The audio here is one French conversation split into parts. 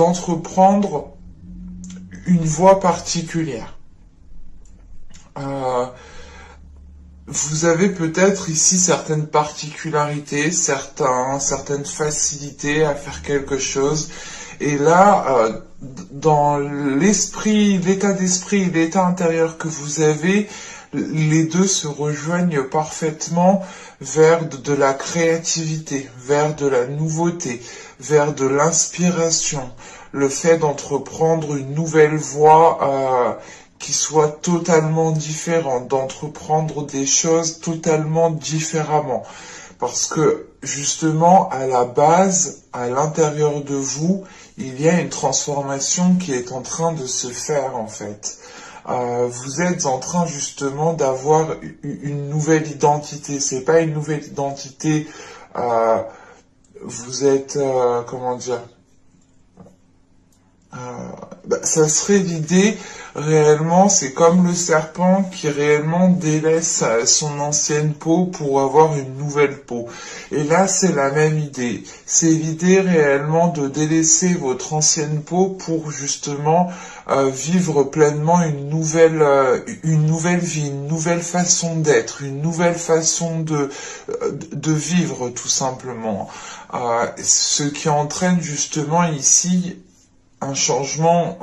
d'entreprendre une voie particulière. Vous avez peut-être ici certaines particularités, certaines facilités à faire quelque chose. Et là, dans l'état d'esprit, l'état intérieur que vous avez, les deux se rejoignent parfaitement vers de la créativité, vers de la nouveauté, vers de l'inspiration. Le fait d'entreprendre une nouvelle voie qui soit totalement différente, d'entreprendre des choses totalement différemment. Parce que justement, à la base, à l'intérieur de vous, il y a une transformation qui est en train de se faire en fait. Vous êtes en train justement d'avoir une nouvelle identité. C'est pas une nouvelle identité. Vous êtes comment dire. Ça serait l'idée, réellement, c'est comme le serpent qui réellement délaisse son ancienne peau pour avoir une nouvelle peau. Et là, c'est la même idée. C'est l'idée réellement de délaisser votre ancienne peau pour justement vivre pleinement une nouvelle vie, une nouvelle façon d'être, une nouvelle façon de vivre tout simplement. Ce qui entraîne justement ici un changement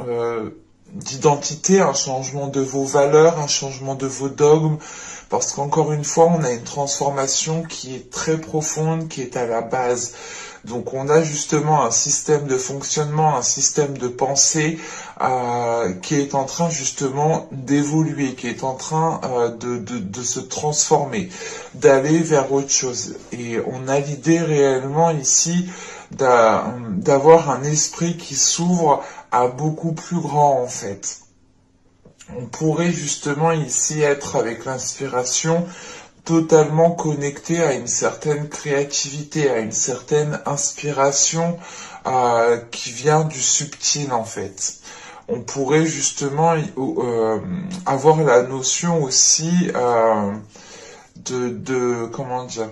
d'identité, un changement de vos valeurs, un changement de vos dogmes, parce qu'encore une fois, on a une transformation qui est très profonde, qui est à la base. Donc on a justement un système de fonctionnement, un système de pensée qui est en train justement d'évoluer, qui est en train de se transformer, d'aller vers autre chose. Et on a l'idée réellement ici d'avoir un esprit qui s'ouvre à beaucoup plus grand en fait. On pourrait justement ici être avec l'inspiration totalement connecté à une certaine créativité, à une certaine inspiration qui vient du subtil en fait. On pourrait justement avoir la notion aussi comment dire,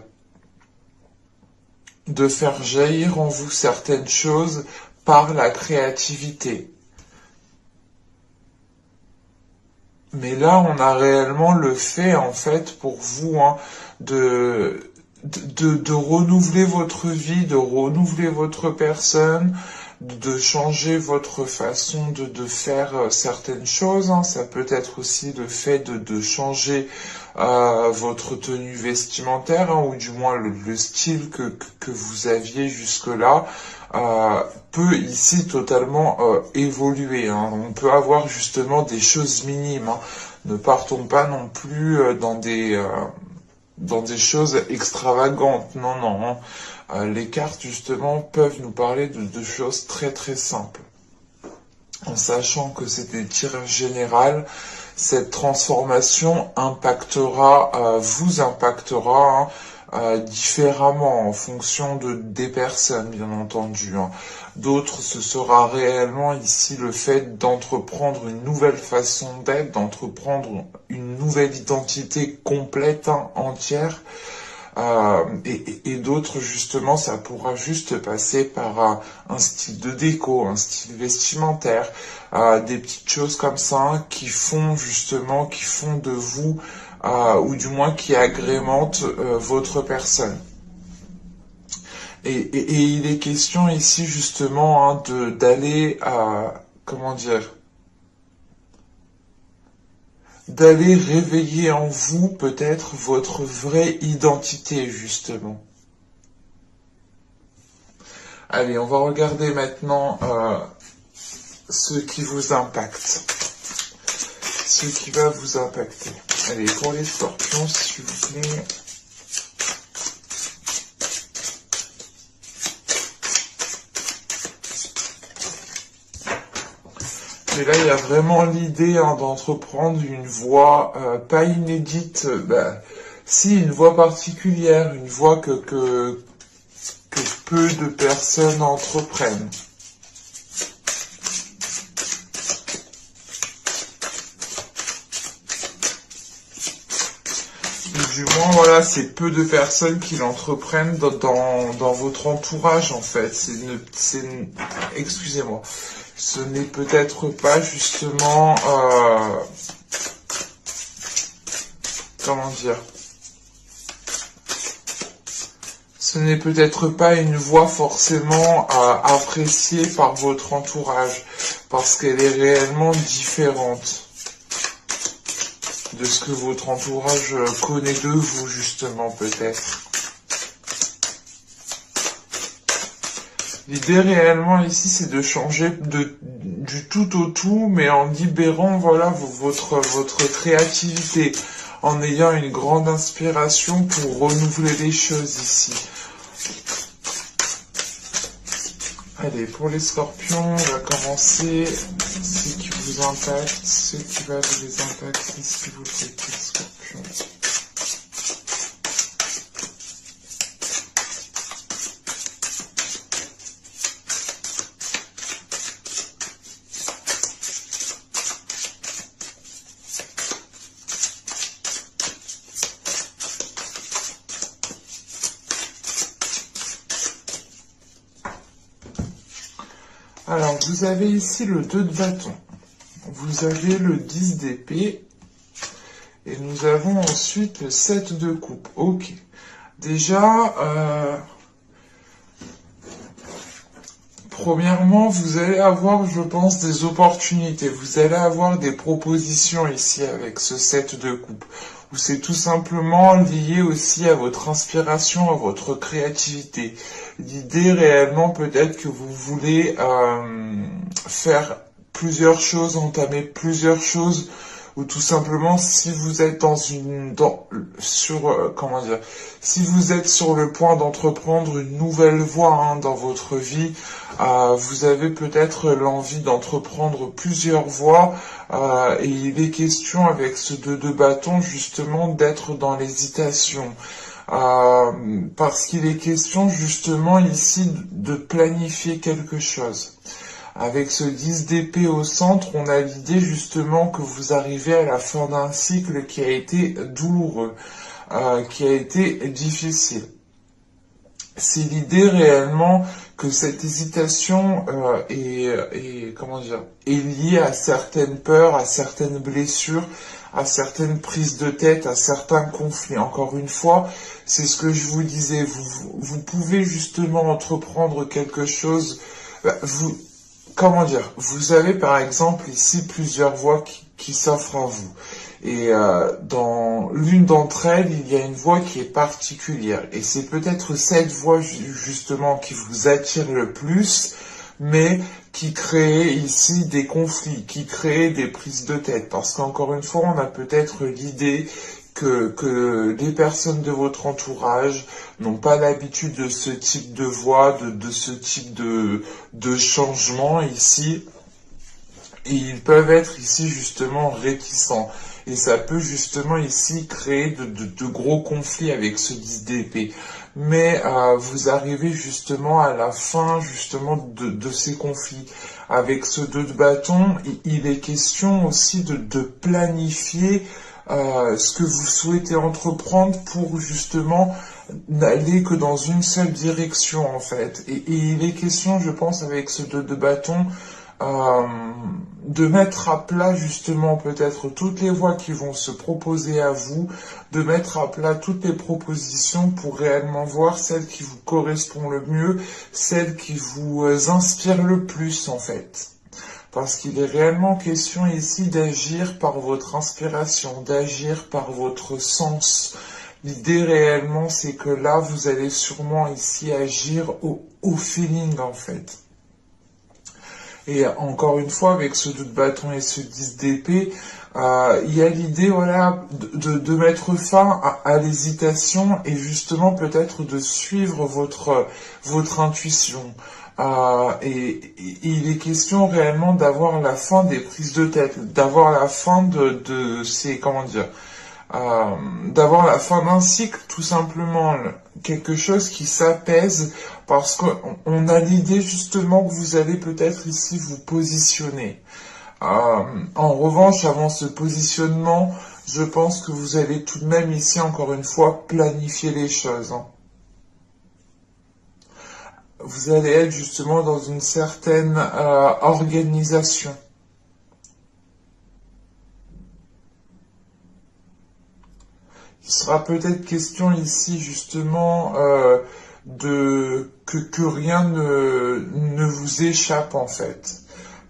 de faire jaillir en vous certaines choses par la créativité. Mais là, on a réellement le fait, en fait, pour vous, hein, de renouveler votre vie, de renouveler votre personne, de changer votre façon de faire certaines choses. Hein. Ça peut être aussi le fait de changer votre tenue vestimentaire, hein, ou du moins le style que vous aviez jusque-là. Peut ici totalement évoluer. Hein. On peut avoir justement des choses minimes. Hein. Ne partons pas non plus dans des choses extravagantes. Non, non. Hein. Les cartes justement peuvent nous parler de choses très très simples. En sachant que c'est des tirages généraux, cette transformation vous impactera. Hein, différemment en fonction des personnes, bien entendu. Hein. D'autres, ce sera réellement ici le fait d'entreprendre une nouvelle façon d'être, d'entreprendre une nouvelle identité complète, hein, entière. Et d'autres, justement, ça pourra juste passer par un style de déco, un style vestimentaire, des petites choses comme ça, hein, qui font de vous ou du moins qui agrémente votre personne. Et il est question ici justement, hein, d'aller d'aller réveiller en vous peut-être votre vraie identité justement. Allez, on va regarder maintenant ce qui vous impacte. Ce qui va vous impacter. Allez, pour les scorpions, s'il vous plaît. Et là, il y a vraiment l'idée, hein, d'entreprendre une voie pas inédite, si, une voie particulière, une voie que peu de personnes entreprennent. du moins, voilà, c'est peu de personnes qui l'entreprennent dans votre entourage, en fait. Excusez-moi. Ce n'est peut-être pas justement, comment dire, ce n'est peut-être pas une voie forcément appréciée par votre entourage, parce qu'elle est réellement différente de ce que votre entourage connaît de vous, justement, peut-être. L'idée réellement ici, c'est de changer du tout au tout, mais en libérant, voilà, votre créativité, en ayant une grande inspiration pour renouveler les choses ici. Allez, pour les scorpions, on va commencer ce qui vous impacte, ce qui va les impacter si vous faites les scorpions. Alors, vous avez ici le 2 de bâton, vous avez le 10 d'épée, et nous avons ensuite le 7 de coupe. Ok. Déjà, premièrement, vous allez avoir, je pense, des opportunités. Vous allez avoir des propositions ici avec ce 7 de coupe. Ou c'est tout simplement lié aussi à votre inspiration, à votre créativité. L'idée réellement peut-être que vous voulez faire plusieurs choses, entamer plusieurs choses, ou tout simplement si vous êtes si vous êtes sur le point d'entreprendre une nouvelle voie dans votre vie, vous avez peut-être l'envie d'entreprendre plusieurs voies, et il est question avec ce 2 de bâton justement d'être dans l'hésitation. Parce qu'il est question justement ici de planifier quelque chose. Avec ce 10 d'épée au centre, on a l'idée justement que vous arrivez à la fin d'un cycle qui a été douloureux, qui a été difficile. C'est l'idée réellement que cette hésitation est liée à certaines peurs, à certaines blessures, à certaines prises de tête, à certains conflits. Encore une fois, c'est ce que je vous disais, vous pouvez justement entreprendre quelque chose, vous avez par exemple ici plusieurs voies qui s'offrent à vous. Et dans l'une d'entre elles, il y a une voie qui est particulière. Et c'est peut-être cette voie justement qui vous attire le plus, mais qui crée ici des conflits, qui crée des prises de tête. Parce qu'encore une fois, on a peut-être l'idée que les personnes de votre entourage n'ont pas l'habitude de ce type de voie, de ce type de changement ici. Et ils peuvent être ici justement réticents. Et ça peut justement ici créer de gros conflits avec ce 10 d'épée. Mais vous arrivez justement à la fin justement de ces conflits. Avec ce 2 de bâton, il est question aussi de planifier ce que vous souhaitez entreprendre pour justement n'aller que dans une seule direction en fait. Et il est question, je pense, avec ce 2 de bâton, de mettre à plat justement peut-être toutes les voies qui vont se proposer à vous, de mettre à plat toutes les propositions pour réellement voir celle qui vous correspond le mieux, celle qui vous inspire le plus en fait. Parce qu'il est réellement question ici d'agir par votre inspiration, d'agir par votre sens. L'idée réellement c'est que là vous allez sûrement ici agir au feeling en fait. Et encore une fois, avec ce 2 de bâton et ce 10 d'épée, il y a l'idée voilà, de mettre fin à l'hésitation et justement peut-être de suivre votre intuition. Et il est question réellement d'avoir la fin des prises de tête, d'avoir la fin de ces, d'avoir la fin d'un cycle, tout simplement, quelque chose qui s'apaise, parce qu'on a l'idée justement que vous allez peut-être ici vous positionner. En revanche, avant ce positionnement, je pense que vous allez tout de même ici, encore une fois, planifier les choses, hein. Vous allez être justement dans une certaine organisation. Il sera peut-être question ici justement que rien ne vous échappe en fait,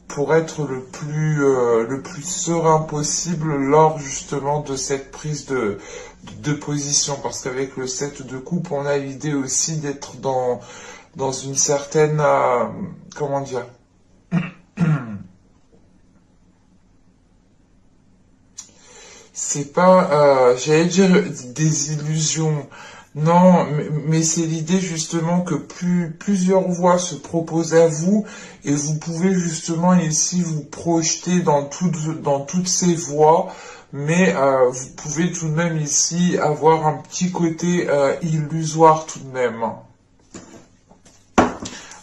pour être le plus serein possible lors justement de cette prise de position, parce qu'avec le 7 de coupe, on a l'idée aussi d'être dans une certaine, comment dire, c'est pas, j'allais dire des illusions. Non, mais c'est l'idée justement que plusieurs voies se proposent à vous et vous pouvez justement ici vous projeter dans toutes ces voies, mais vous pouvez tout de même ici avoir un petit côté illusoire tout de même.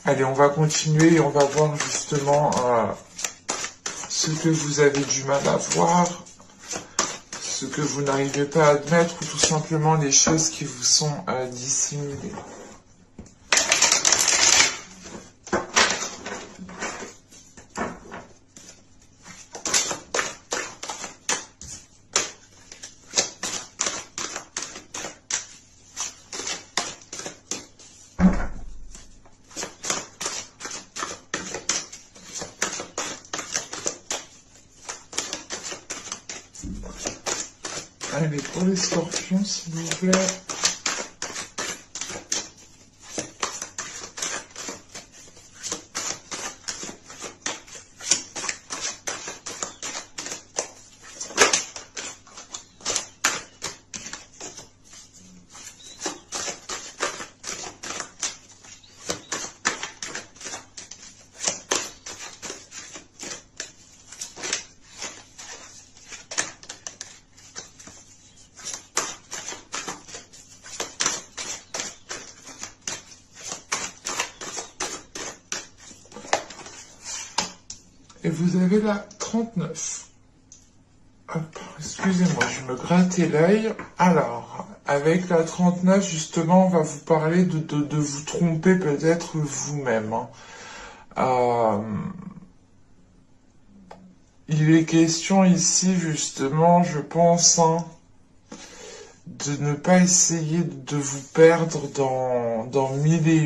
Allez, on va continuer et on va voir justement ce que vous avez du mal à voir, ce que vous n'arrivez pas à admettre, ou tout simplement les choses qui vous sont dissimulées. Allez, pour les scorpions, s'il vous plaît. Et vous avez la 39. Hop, excusez-moi, je me grattais l'œil. Alors, avec la 39, justement, on va vous parler de vous tromper peut-être vous-même, hein. Il est question ici, justement, je pense, hein, de ne pas essayer de vous perdre dans mille et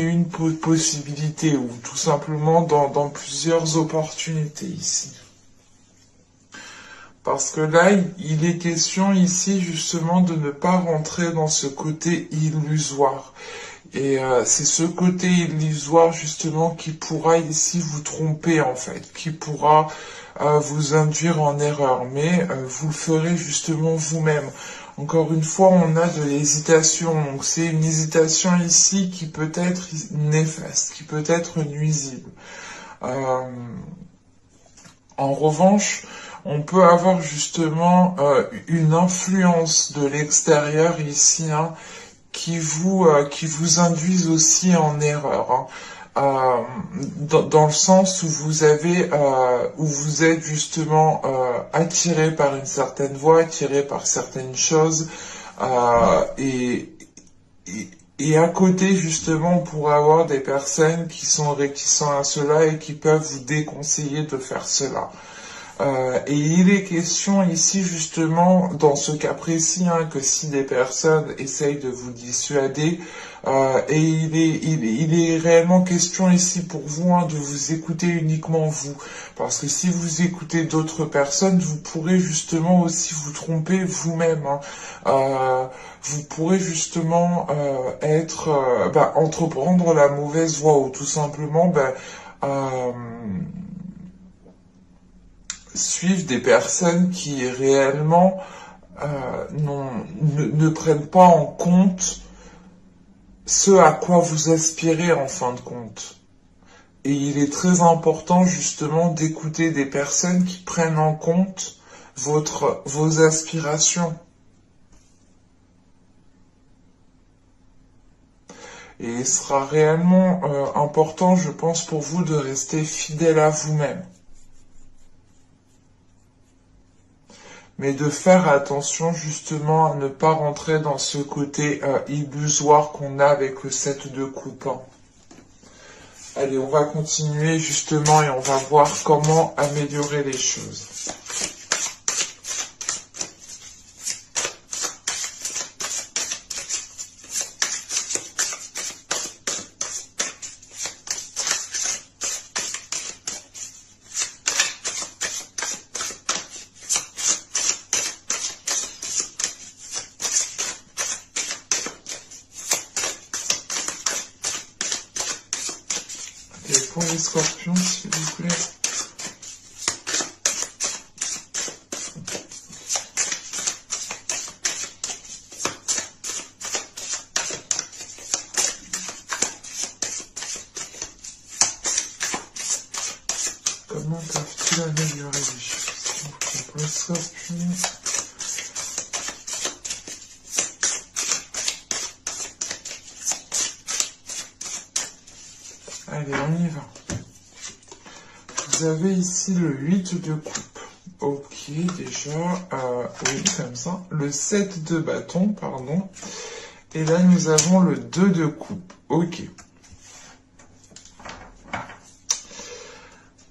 une possibilités, ou tout simplement dans plusieurs opportunités ici. Parce que là, il est question ici justement de ne pas rentrer dans ce côté illusoire. Et c'est ce côté illusoire justement qui pourra ici vous tromper en fait, qui pourra vous induire en erreur, mais vous le ferez justement vous-même. Encore une fois, on a de l'hésitation, donc c'est une hésitation ici qui peut être néfaste, qui peut être nuisible. En revanche, on peut avoir justement une influence de l'extérieur ici, hein, qui vous induisent aussi en erreur, hein. Dans le sens où où vous êtes justement attiré par une certaine voie, attiré par certaines choses, et, et à côté justement on pourrait avoir des personnes qui sont réticentes à cela et qui peuvent vous déconseiller de faire cela. Et il est question ici justement, dans ce cas précis, hein, que si des personnes essayent de vous dissuader, et il est réellement question ici pour vous, hein, de vous écouter uniquement vous. Parce que si vous écoutez d'autres personnes, vous pourrez justement aussi vous tromper vous-même, hein. Vous pourrez justement entreprendre la mauvaise voie, ou tout simplement suivre des personnes qui réellement ne prennent pas en compte ce à quoi vous aspirez en fin de compte. Et il est très important justement d'écouter des personnes qui prennent en compte vos aspirations. Et il sera réellement important, je pense, pour vous de rester fidèle à vous-même. Mais de faire attention justement à ne pas rentrer dans ce côté illusoire qu'on a avec le 7 de coupe. Hein. Allez, on va continuer justement et on va voir comment améliorer les choses. Et pour les scorpions, s'il vous plaît. Comment peuvent-ils améliorer les choses? Pour les scorpions. Allez, on y va. Vous avez ici le 8 de coupe. Ok, déjà, oui, comme ça. Le 7 de bâton, pardon. Et là, nous avons le 2 de coupe. Ok.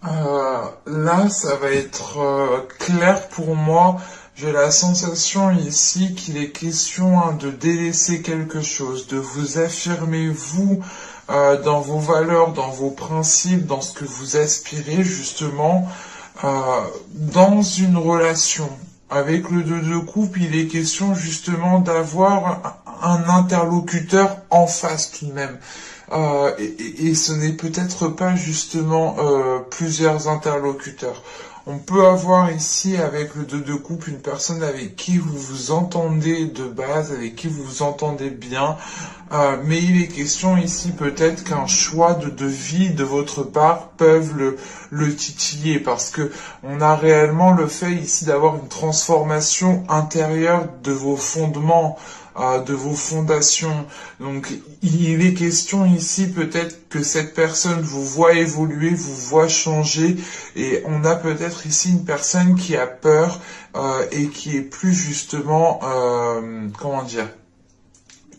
Là, ça va être clair pour moi. J'ai la sensation ici qu'il est question de délaisser quelque chose, de vous affirmer vous dans vos valeurs, dans vos principes, dans ce que vous aspirez justement dans une relation. Avec le 2 de coupe, il est question justement d'avoir un interlocuteur en face tout de même. Et ce n'est peut-être pas justement plusieurs interlocuteurs. On peut avoir ici avec le 2 de coupe une personne avec qui vous vous entendez de base, avec qui vous vous entendez bien, mais il est question ici peut-être qu'un choix de vie de votre part peuvent le titiller parce que on a réellement le fait ici d'avoir une transformation intérieure de vos fondements, de vos fondations. Donc il est question ici peut-être que cette personne vous voit évoluer, vous voit changer et on a peut-être ici une personne qui a peur et qui est plus justement, comment dire,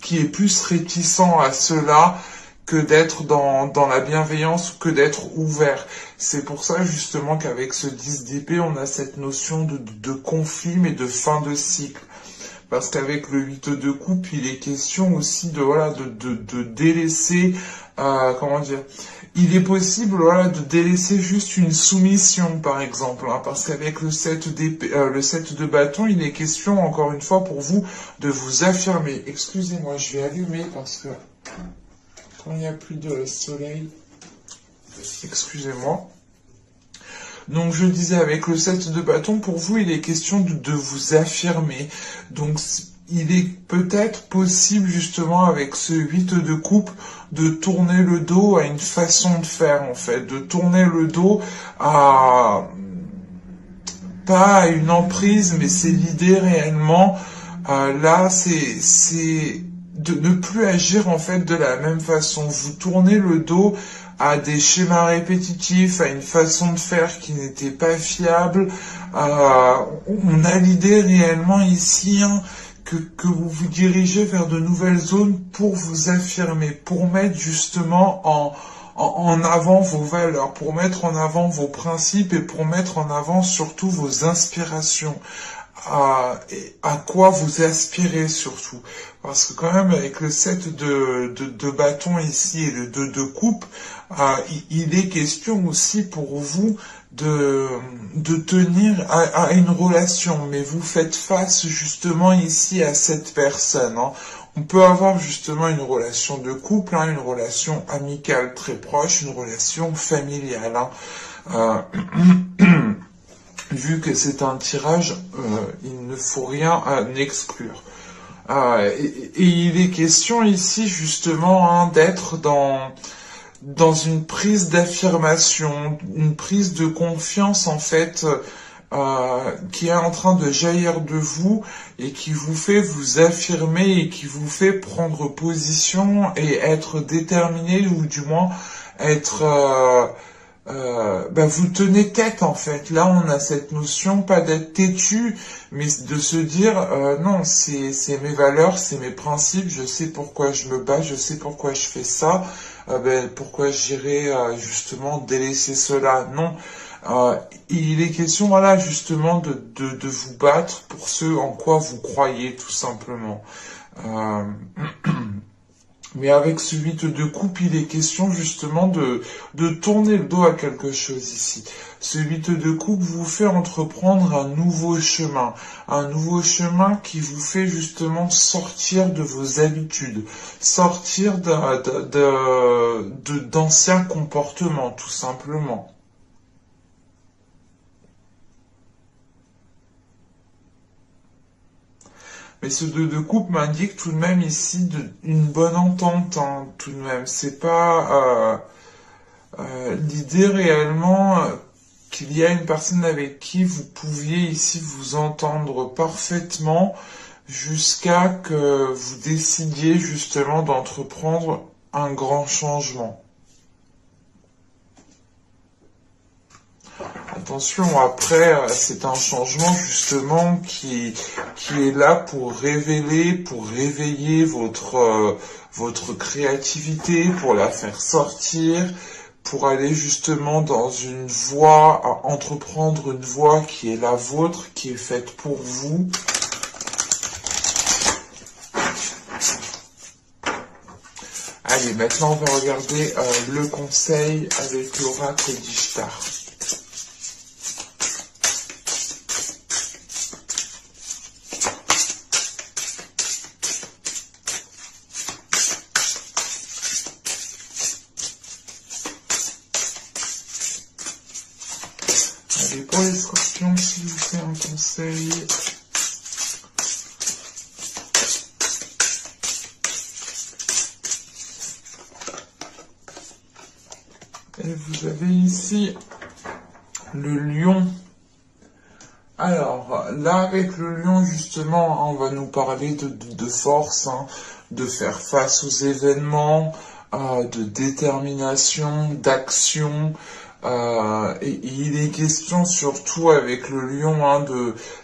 qui est plus réticent à cela que d'être dans la bienveillance ou que d'être ouvert. C'est pour ça justement qu'avec ce 10 d'épée, on a cette notion de conflit mais de fin de cycle. Parce qu'avec le 8 de coupe, il est question aussi de voilà de délaisser comment dire. Il est possible voilà de délaisser juste une soumission par exemple hein, parce qu'avec le 7 d'épée, le 7 de bâton, il est question encore une fois pour vous de vous affirmer. Excusez-moi, je vais allumer parce que quand il n'y a plus de soleil, excusez-moi. Donc je disais avec le 7 de bâton, pour vous il est question de vous affirmer. Donc il est peut-être possible justement avec ce 8 de coupe de tourner le dos à une façon de faire en fait, de tourner le dos à pas à une emprise mais c'est l'idée réellement. Là c'est de ne plus agir en fait de la même façon. Vous tournez le dos à des schémas répétitifs, à une façon de faire qui n'était pas fiable. On a l'idée réellement ici hein, que vous vous dirigez vers de nouvelles zones pour vous affirmer, pour mettre justement en avant vos valeurs, pour mettre en avant vos principes et pour mettre en avant surtout vos inspirations. À quoi vous aspirez surtout. Parce que quand même avec le 7 de bâton ici et le 2 de coupe, il est question aussi pour vous de tenir à une relation. Mais vous faites face justement ici à cette personne. Hein. On peut avoir justement une relation de couple, hein, une relation amicale très proche, une relation familiale. Hein. Vu que c'est un tirage, il ne faut rien exclure. Et il est question ici justement hein, d'être dans une prise d'affirmation, une prise de confiance en fait qui est en train de jaillir de vous et qui vous fait vous affirmer et qui vous fait prendre position et être déterminé ou du moins être vous tenez tête en fait. Là, on a cette notion, pas d'être têtu, mais de se dire non, c'est mes valeurs, c'est mes principes. Je sais pourquoi je me bats, je sais pourquoi je fais ça. Pourquoi j'irai justement délaisser cela? Non. Il est question, voilà, justement, de vous battre pour ce en quoi vous croyez, tout simplement. Euh, Mais avec ce 8 de coupe, il est question justement de tourner le dos à quelque chose ici. Ce 8 de coupe vous fait entreprendre un nouveau chemin qui vous fait justement sortir de vos habitudes, sortir d'anciens comportements, tout simplement. Mais ce 2 de coupe m'indique tout de même ici une bonne entente, hein, tout de même. C'est pas l'idée réellement qu'il y a une personne avec qui vous pouviez ici vous entendre parfaitement jusqu'à que vous décidiez justement d'entreprendre un grand changement. Attention, après, c'est un changement justement qui est là pour révéler, pour réveiller votre créativité, pour la faire sortir, pour aller justement dans une voie, entreprendre une voie qui est la vôtre, qui est faite pour vous. Allez, maintenant on va regarder le conseil avec l'oracle d'Ishtar. Allez, pour les scorpions, s'il vous plaît, un conseil. Et vous avez ici le lion. Alors, là, avec le lion, justement, on va nous parler de force, hein, de faire face aux événements, de détermination, d'action. Et il est question surtout avec le lion hein,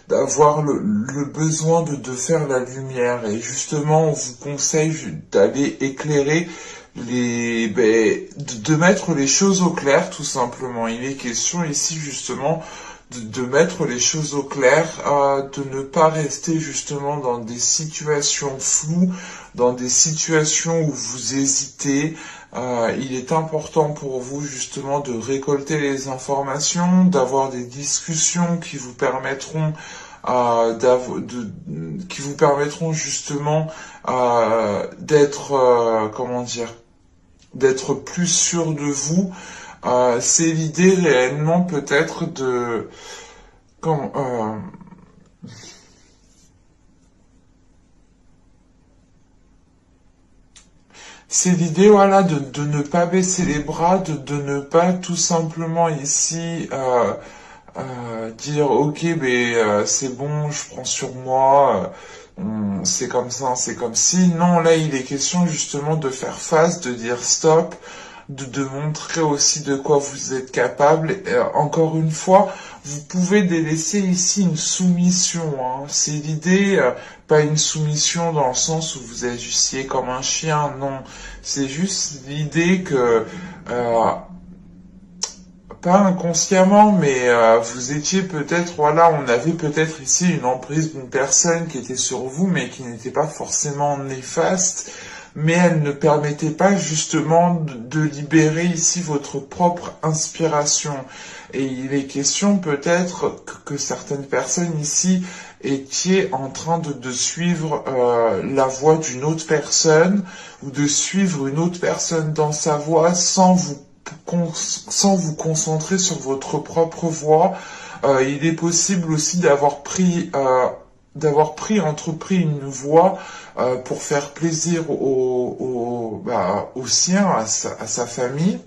d'avoir le besoin de faire la lumière. Et justement, on vous conseille d'aller éclairer de mettre les choses au clair, tout simplement. Il est question ici justement de mettre les choses au clair, de ne pas rester justement dans des situations floues, dans des situations où vous hésitez. Il est important pour vous justement de récolter les informations, d'avoir des discussions qui vous permettront justement d'être comment dire, d'être plus sûr de vous. C'est l'idée réellement peut-être de comme c'est l'idée voilà de ne pas baisser les bras, de ne pas tout simplement ici dire ok c'est bon, je prends sur moi, c'est comme ça, c'est comme si. Non, là il est question justement de faire face, de dire stop, de montrer aussi de quoi vous êtes capable. Encore une fois, vous pouvez délaisser ici une soumission. Hein. C'est l'idée, pas une soumission dans le sens où vous agissiez comme un chien, non. C'est juste l'idée que pas inconsciemment, mais vous étiez peut-être, voilà, on avait peut-être ici une emprise d'une personne qui était sur vous, mais qui n'était pas forcément néfaste, mais elle ne permettait pas justement de libérer ici votre propre inspiration. Et il est question peut-être que certaines personnes ici étiez en train de suivre la voie d'une autre personne, ou de suivre une autre personne dans sa voie sans vous concentrer sur votre propre voie. Il est possible aussi entrepris une voie pour faire plaisir au sien, à sa famille.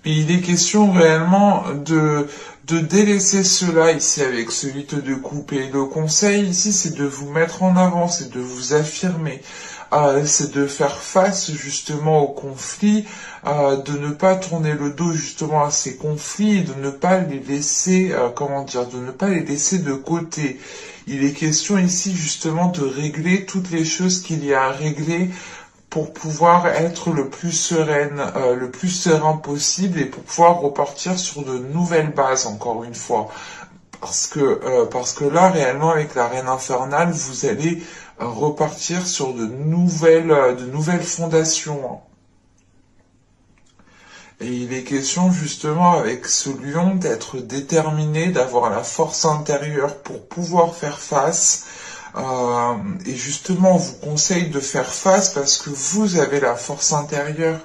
Mais il est question réellement de délaisser cela ici avec ce 8 de coupe. Et le conseil ici, c'est de vous mettre en avant, c'est de vous affirmer. C'est de faire face justement aux conflits, de ne pas tourner le dos justement à ces conflits et de ne pas les laisser, comment dire, de ne pas les laisser de côté. Il est question ici justement de régler toutes les choses qu'il y a à régler pour pouvoir être le plus serein possible et pour pouvoir repartir sur de nouvelles bases encore une fois. Parce que là, réellement, avec la Reine Infernale, vous allez repartir sur de nouvelles fondations. Et il est question justement avec ce lion d'être déterminé, d'avoir la force intérieure pour pouvoir faire face. Et justement, on vous conseille de faire face parce que vous avez la force intérieure.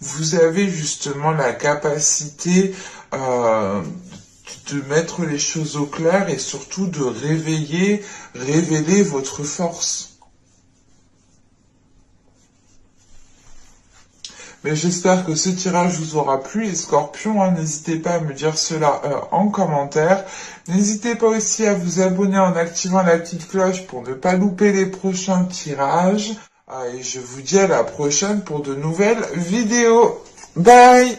Vous avez justement la capacité de mettre les choses au clair et surtout de révéler votre force. Mais j'espère que ce tirage vous aura plu, les scorpions, hein. N'hésitez pas à me dire cela en commentaire. N'hésitez pas aussi à vous abonner en activant la petite cloche pour ne pas louper les prochains tirages. Et je vous dis à la prochaine pour de nouvelles vidéos. Bye!